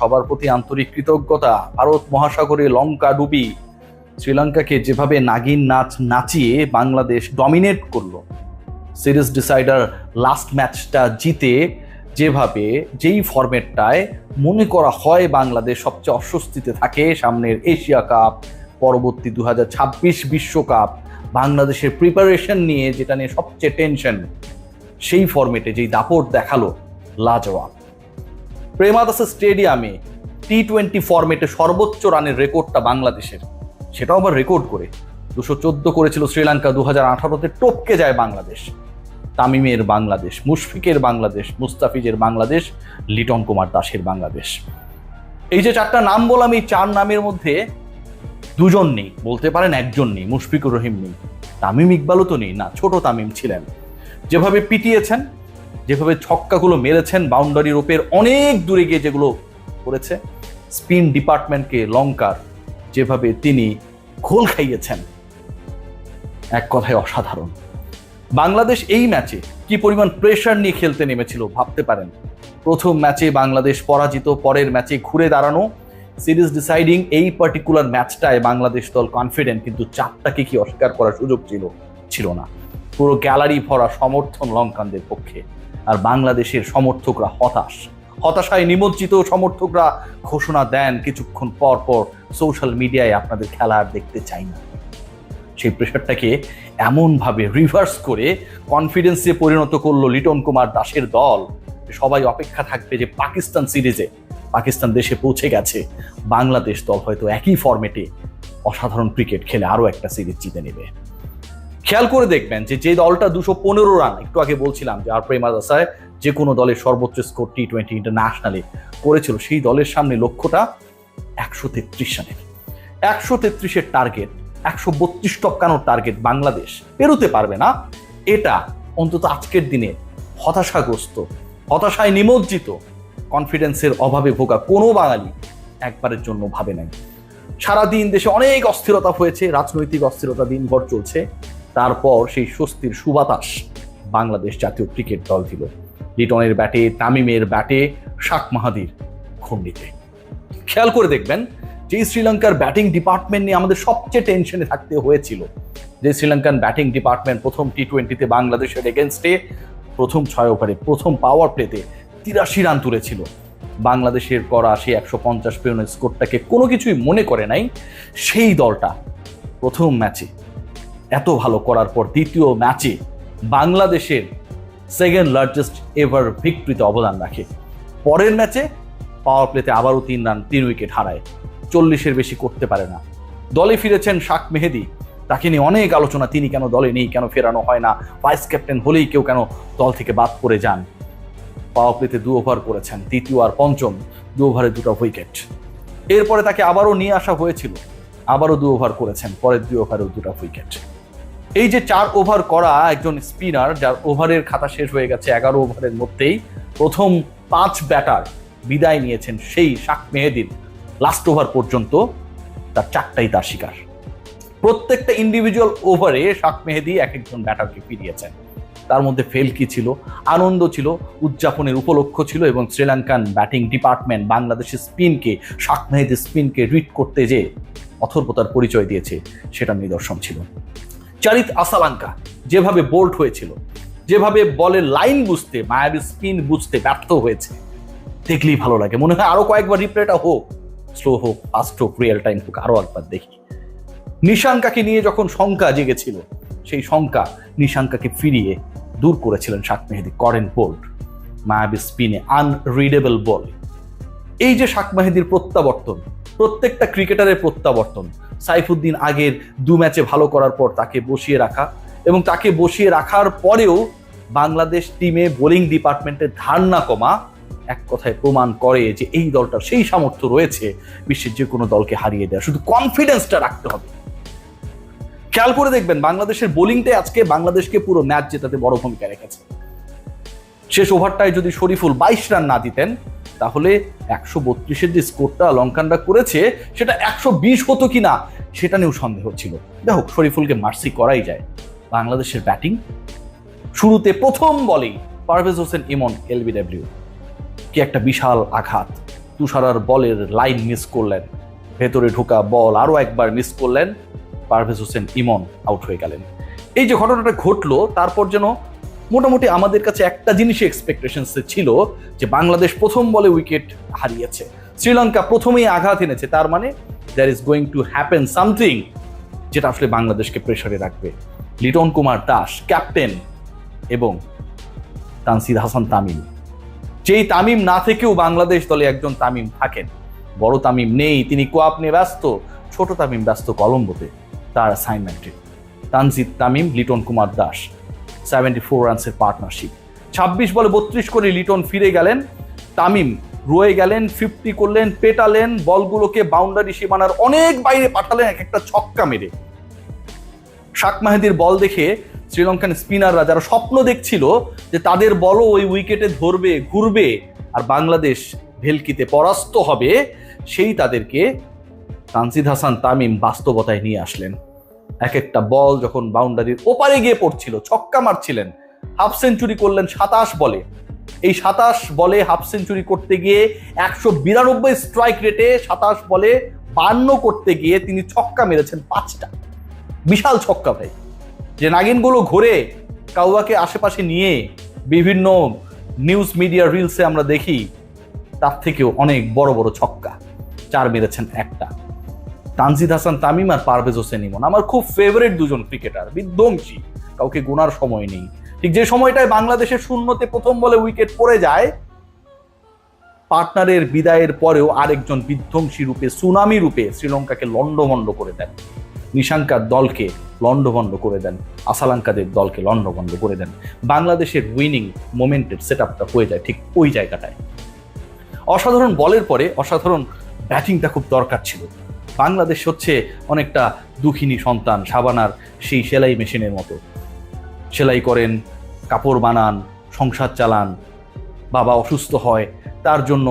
সবার প্রতি আন্তরিক কৃতজ্ঞতা। ভারত মহাসাগরে লঙ্কা ডুবি শ্রীলঙ্কাকে যেভাবে নাগিন নাচ নাচিয়ে বাংলাদেশ ডমিনেট করলো, সিরিজ ডিসাইডার লাস্ট ম্যাচটা জিতে যেভাবে যেই ফরম্যাটটায় মনে করা হয় বাংলাদেশ সবচেয়ে অস্বস্তিতে থাকে, সামনের এশিয়া কাপ, পরবর্তী 2026 বিশ্বকাপ, বাংলাদেশের প্রিপারেশন নিয়ে যেটা নিয়ে সবচেয়ে টেনশন, সেই ফরম্যাটে যেই দাপট দেখালো লাজবাব। প্রেমাদাসা স্টেডিয়ামে টি-20 ফরম্যাটে সর্বোচ্চ রানের রেকর্ডটা বাংলাদেশের, সেটাও আবার রেকর্ড করে 214 করেছিল শ্রীলঙ্কা। 2018-তে টপকে যায় বাংলাদেশ। তামিমের বাংলাদেশ, মুশফিকের বাংলাদেশ, মুস্তাফিজের বাংলাদেশ, লিটন কুমার দাসের বাংলাদেশ। এই যে চারটা নাম বললাম, এই চার নামের মধ্যে দুজন নেই, বলতে পারেন একজন নেই, মুশফিকুর রহিম নেই, তামিম ইকবালও তো নেই না, ছোট তামিম ছিলেন। যেভাবে পিটিয়েছেন, যেভাবে ছক্কাগুলো মেরেছেন, বাউন্ডারির ওপর অনেক দূরে গিয়ে যেগুলো করেছে, স্পিন ডিপার্টমেন্টকে লঙ্কার যেভাবে তিনি ঘোল খাইয়েছেন, এক কথায় অসাধারণ। বাংলাদেশ এই ম্যাচে কি পরিমাণ প্রেশার নিয়ে খেলতে নেমেছিল ভাবতে পারেন। প্রথম ম্যাচে বাংলাদেশ পরাজিত, পরের ম্যাচে ঘুরে দাঁড়ানো, সিরিজ ডিসাইডিং এই পার্টিকুলার ম্যাচটায় বাংলাদেশ দল কনফিডেন্ট, কিন্তু চাপটাকে কি অস্বীকার করার সুযোগ ছিল না। পুরো গ্যালারি ভরা সমর্থন লঙ্কানদের পক্ষে, আর বাংলাদেশের সমর্থকরা হতাশায় নিমজ্জিত। সমর্থকরা ঘোষণা দেন কিছুক্ষণ পর পর সোশ্যাল মিডিয়ায়, আপনাদের খেলা আর দেখতে চাই না। সেই প্রেশারটাকে এমনভাবে রিভার্স করে কনফিডেন্সে পরিণত করলো লিটন কুমার দাসের দল। সবাই অপেক্ষা থাকবে যে পাকিস্তান সিরিজে, পাকিস্তান দেশে পৌঁছে গেছে, বাংলাদেশ দল হয়তো একই ফরম্যাটে অসাধারণ ক্রিকেট খেলে আরো একটা সিরিজ জিতে নেবে। খেয়াল করে দেখবেন যে দলটা 215 রান, একটু আগে বলছিলাম যে আর প্রেমাদাসায় যে কোনো দলের সর্বোচ্চ স্কোর টি-20 ইন্টারন্যাশনালে করেছিল, সেই দলের সামনে লক্ষ্যটা 133 রানের। 133-এর টার্গেট, 132 টপকানোর টার্গেট বাংলাদেশ পেরোতে পারবে না। এটা অন্তত আজকের দিনে হতাশাগ্রস্ত, হতাশায় নিমজ্জিত, কনফিডেন্সের অভাবে ভোগা কোনো বাঙালি একবারের জন্য ভাবে নাই। সারাদিন দেশে অনেক অস্থিরতা হয়েছে, রাজনৈতিক অস্থিরতা দিনভর চলছে, তারপর সেই স্বস্তির সুবাতাস বাংলাদেশ জাতীয় ক্রিকেট দল দিল লিটনের ব্যাটে, তামিমের ব্যাটে, শাক মাহাদির খণ্ডিতে। খেয়াল করে দেখবেন যে শ্রীলঙ্কার ব্যাটিং ডিপার্টমেন্ট নিয়ে আমাদের সবচেয়ে টেনশনে থাকতে হয়েছিল। যে শ্রীলঙ্কান ব্যাটিং ডিপার্টমেন্ট প্রথম টি-20-তে বাংলাদেশের এগেনস্টে প্রথম 6 ওভারে প্রথম পাওয়ার প্লেতে 83 রান তুলেছিল। বাংলাদেশের করা সেই 150 রানের স্কোরটাকে কোনো কিছুই মনে করে নাই। সেই দলটা প্রথম ম্যাচে এত ভালো করার পর দ্বিতীয় ম্যাচে বাংলাদেশের সেকেন্ড লার্জেস্ট এভার ভিক্টরিতে অবদান রাখে। পরের ম্যাচে পাওয়ার প্লেতে আবারও 3 রান 3 উইকেট হারায়, 40-এর বেশি করতে পারে না। দলে ফিরেছেন শাক মেহেদি, তাকে নিয়ে অনেক আলোচনা, তিনি কেন দলে নেই, কেন ফেরানো হয় না, ভাইস ক্যাপ্টেন হলেই কেউ কেন দল থেকে বাদ পড়ে যান। পাওয়ার প্লেতে 2 ওভার করেছেন, তৃতীয় আর পঞ্চম 2 ওভারে 2টা উইকেট। এরপরে তাকে আবারও নিয়ে আসা হয়েছিল, আবারও 2 ওভার করেছেন, পরের 2 ওভারেও 2টা উইকেট। এই যে 4 ওভার করা একজন স্পিনার, যার ওভারের খাতা শেষ হয়ে গেছে 11 ওভারের মধ্যেই, প্রথম 5 ব্যাটার বিদায় নিয়েছেন, সেই শাক মেহেদির লাস্ট ওভার পর্যন্ত তার 4টাই তার শিকার। প্রত্যেকটা ইন্ডিভিজুয়াল ওভারে শাক মেহেদি এক একজন ব্যাটারকে ফিরিয়েছেন। তার মধ্যে ফেলকি ছিল, আনন্দ ছিল, উদযাপনের উপলক্ষ ছিল, এবং শ্রীলঙ্কান ব্যাটিং ডিপার্টমেন্ট বাংলাদেশের স্পিনকে, শাক মেহেদির স্পিনকে রিড করতে যে অথর্বতার পরিচয় দিয়েছে, সেটা নিদর্শন ছিল। চারিত আসালাঙ্কা যেভাবে বোল্ড হয়েছিল, যেভাবে বলের লাইন বুঝতে, মায়াবী স্পিন বুঝতে ব্যর্থ হয়েছে, দেখলেই ভালো লাগে। মনে হয় আরো কয়েকবার রিপ্লেটা হোক, স্লো হোক, ফাস্ট হোক, রিয়েল টাইম হোক, আরো একবার দেখি। নিশাঙ্কাকে নিয়ে যখন শঙ্কা জেগেছিল, সেই শঙ্কা নিশাঙ্কাকে ফিরিয়ে দূর করেছিলেন শাক মেহেদি। করেন বোল্ড, মায়াবী স্পিনে, আনরিডেবল বল। এই যে শাক মেহেদির প্রত্যাবর্তন, প্রত্যেকটা ক্রিকেটারের প্রত্যাবর্তন, সাইফুদ্দিন আগের 2 ম্যাচে ভালো করার পর তাকে বসিয়ে রাখা, এবং তাকে বসিয়ে রাখার পরেও বাংলাদেশ টিমে বোলিং ডিপার্টমেন্টের ধার না কমা, এক কথায় প্রমাণ করে যে এই দলটার সেই সামর্থ্য রয়েছে বিশ্বের যে কোনো দলকে হারিয়ে দেওয়া, শুধু কনফিডেন্সটা রাখতে হবে। খেয়াল করে দেখবেন বাংলাদেশের বোলিংটাই আজকে বাংলাদেশকে পুরো ম্যাচ জেতাতে বড় ভূমিকা রেখেছে। শেষ ওভারটায় যদি শরীফুল 22 রান না দিতেন, তাহলে 132-এর যে স্কোরটা লঙ্কানরা করেছে, সেটা 120 হতো কিনা সেটা নিয়েও সন্দেহ ছিল। যাই হোক, শরীফুলকে মার্সি করাই যায়। বাংলাদেশের ব্যাটিং শুরুতে প্রথম বলেই পারভেজ হোসেন ইমন LBW কি একটা বিশাল আঘাত, তুষারার বলের লাইন মিস করলেন, ভেতরে ঢোকা বল আরো একবার মিস করলেন, পারভেজ হোসেন ইমন আউট হয়ে গেলেন। এই যে ঘটনাটা ঘটলো, তারপর যেন মোটামুটি আমাদের কাছে একটা জিনিসই এক্সপেকটেশন ছিল যে বাংলাদেশ প্রথম বলে উইকেট হারিয়েছে, শ্রীলঙ্কা প্রথমেই আঘাত এনেছে, তার মানে there is going to happen something যেটা আসলে বাংলাদেশকে প্রেসারে রাখবে। লিটন কুমার দাস ক্যাপ্টেন এবং তানজিদ হাসান তামিম, যেই তামিম না থেকেও বাংলাদেশ দলে একজন তামিম থাকেন, বড় তামিম নেই, তিনি কোয়াপ নিয়ে ব্যস্ত, ছোট তামিম ব্যস্ত কলম্বোতে তার অ্যাসাইনমেন্টে। তানজিদ তামিম লিটন কুমার দাস 74 রানসের পার্টনারশিপ, 26 বলে 32 করে লিটন ফিরে গেলেন, তামিম রয়ে গেলেন, 50 করলেন, পেটালেন, বলগুলোকে বাউন্ডারি সীমানার অনেক বাইরে পাঠালেন এক একটা ছক্কা মেরে। শাক মাহেদির বল দেখে শ্রীলঙ্কান স্পিনাররা যারা স্বপ্ন দেখছিল যে তাদের বলও ওই উইকেটে ধরবে, ঘুরবে আর বাংলাদেশ ভেলকিতে পরাস্ত হবে, সেই তাদেরকে তানজিদ হাসান তামিম বাস্তবতায় নিয়ে আসলেন। এক একটা বল যখন বাউন্ডারির ওপারে গিয়ে পড়ছিল, ছক্কা মারছিলেন, হাফ সেঞ্চুরি করলেন 27 বলে। এই 27 বলে হাফ সেঞ্চুরি করতে গিয়ে 192 স্ট্রাইক রেটে 27 বলে 52 করতে গিয়ে তিনি ছক্কা মেরেছেন 5টা। বিশাল ছক্কা ভাই, যে নাগিনগুলো ঘুরে কাউয়াকে আশেপাশে নিয়ে বিভিন্ন নিউজ মিডিয়া রিলসে আমরা দেখি, তার থেকেও অনেক বড় বড় ছক্কা, 4 মেরেছেন একটা। তানজিদ হাসান তামিম আর পারভেজ হোসেন ইমন আমার খুব ফেভারিট দুজন ক্রিকেটার, বিধ্বংসী, কাউকে গোনার সময় নেই। ঠিক যে সময়টায় বাংলাদেশের শূন্যতে প্রথম বলে উইকেট পড়ে যায়, পার্টনারের বিদায়ের পরেও আরেকজন বিধ্বংসী রূপে, সুনামি রূপে শ্রীলঙ্কাকে লন্ডভন্ড করে দেন, নিশাঙ্কার দলকে লন্ডভন্ড করে দেন, আসালাঙ্কাদের দলকে লন্ডভন্ড করে দেন। বাংলাদেশের উইনিং মোমেন্টের সেট আপটা হয়ে যায় ঠিক ওই জায়গাটায়। অসাধারণ বলের পরে অসাধারণ ব্যাটিংটা খুব দরকার ছিল। বাংলাদেশ হচ্ছে অনেকটা দুঃখিনী সন্তান, সাবানার সেই সেলাই মেশিনের মতো, সেলাই করেন, কাপড় বানান, সংসার চালান, বাবা অসুস্থ হয় তার জন্য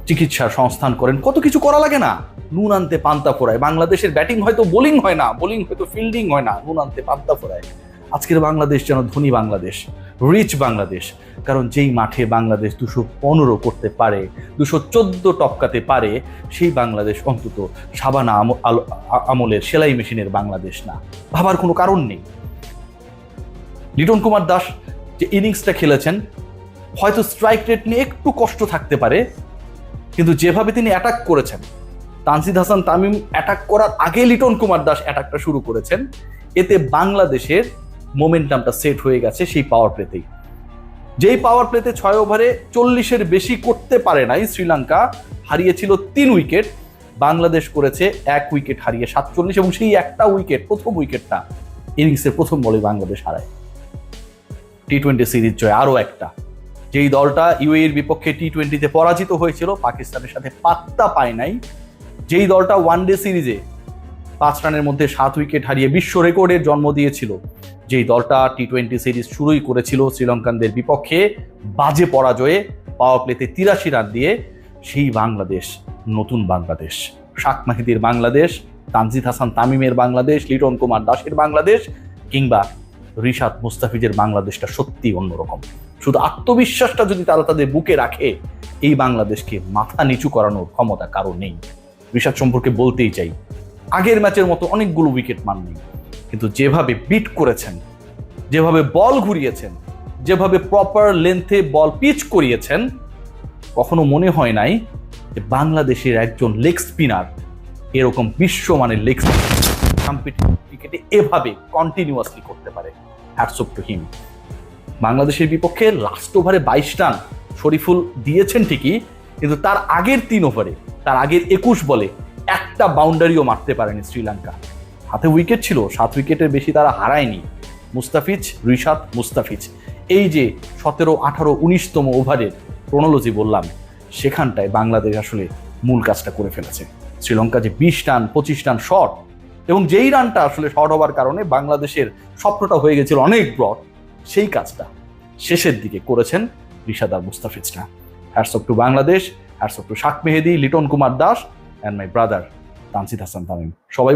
চিকিৎসার সংস্থান করেন, কত কিছু করা লাগে না, নুন আনতে পান্তা ফোড়ায়। বাংলাদেশের ব্যাটিং হয়তো বোলিং হয় না, বোলিং হয়তো ফিল্ডিং হয় না, নুন আনতে পান্তা ফোড়ায়। আজকের বাংলাদেশ যেন ধনী বাংলাদেশ, রিচ বাংলাদেশ, কারণ যেই মাঠে বাংলাদেশ 215 করতে পারে, 214 টপকাতে পারে, সেই বাংলাদেশ অন্তত সাবানা আমলের সেলাই মেশিনের বাংলাদেশ না। ভাবার কোনো কারণ নেই। লিটন কুমার দাস যে ইনিংসটা খেলেছেন, হয়তো স্ট্রাইক রেট নিয়ে একটু কষ্ট থাকতে পারে, কিন্তু যেভাবে তিনি অ্যাটাক করেছেন, তানজিদ হাসান তামিম অ্যাটাক করার আগে লিটন কুমার দাস অ্যাটাকটা শুরু করেছেন, এতে বাংলাদেশের মোমেন্টামটা সেট হয়ে গেছে সেই পাওয়ার প্লেতেই। যেই পাওয়ার প্লেতে 6 ওভারে 40-এর বেশি করতে পারে নাই শ্রীলঙ্কা, হারিয়েছিল 3 উইকেট, বাংলাদেশ করেছে 1 উইকেট হারিয়ে 47, এবং সেই একটা উইকেট, প্রথম উইকেটটা ইনিংসের প্রথম বলে বাংলাদেশ হারায়। টি-20 সিরিজ জয় আরো একটা, যেই দলটা ইউএইর বিপক্ষে টি-20তে পরাজিত হয়েছিল, পাকিস্তানের সাথে পাত্তা পায় নাই, যেই দলটা ওয়ানডে সিরিজে 5 রানের মধ্যে 7 উইকেট হারিয়ে বিশ্ব রেকর্ডের জন্ম দিয়েছিল, যেই দলটা টি-20 সিরিজ শুরুই করেছিল শ্রীলঙ্কানদের বিপক্ষে বাজে পরাজয়ে, পাওয়ার প্লেতে 83 রান দিয়ে, সেই বাংলাদেশ নতুন বাংলাদেশ, শাক মাহিদির বাংলাদেশ, তানজিদ হাসান তামিমের বাংলাদেশ, লিটন কুমার দাসের বাংলাদেশ, কিংবা রিশাদ মুস্তাফিজের বাংলাদেশটা সত্যি অন্যরকম। শুধু আত্মবিশ্বাসটা যদি তারা তাদের বুকে রাখে, এই বাংলাদেশকে মাথা নিচু করানোর ক্ষমতা কারো নেই। রিশাদ সম্পর্কে বলতেই চাই, আগের ম্যাচের মতো অনেকগুলো উইকেট মান নেই, কিন্তু যেভাবে বিট করেছেন, যেভাবে বল ঘুরিয়েছেন, যেভাবে প্রপার লেন্থে বল পিচ করিয়েছেন, কখনো মনে হয় নাই যে বাংলাদেশের একজন লেগ স্পিনার এরকম বিশ্বমানের লেগ স্পিনার কম্পিটিটিভ ক্রিকেটে এভাবে কন্টিনিউয়াসলি করতে পারে। Hats off to him. বাংলাদেশের বিপক্ষে লাস্ট ওভারে 22 রান শরীফুল দিয়েছেন ঠিকই, কিন্তু তার আগের 3 ওভারে, তার আগের 21 বলে একটা বাউন্ডারিও মারতে পারেনি শ্রীলঙ্কা। হাতে উইকেট ছিল, 7 উইকেটের বেশি তারা হারায়নি। মুস্তাফিজ, রিশাদ, মুস্তাফিজ, এই যে 17, 18, 19তম ওভারের ক্রোনোলজি বললাম, সেখানটায় বাংলাদেশ আসলে মূল কাজটা করে ফেলেছে। শ্রীলঙ্কা যে 20 রান 25 রান শর্ট, এবং যেই রানটা আসলে শর্ট হওয়ার কারণে বাংলাদেশের স্বপ্নটা হয়ে গেছিল অনেক ব্রড, সেই কাজটা শেষের দিকে করেছেন রিশাদ আর মুস্তাফিজরা। Hats off to Bangladesh, hats off to Shak Mehedi, Liton Kumar Das, and my brother Tanzid Hasan Tamim. সবাই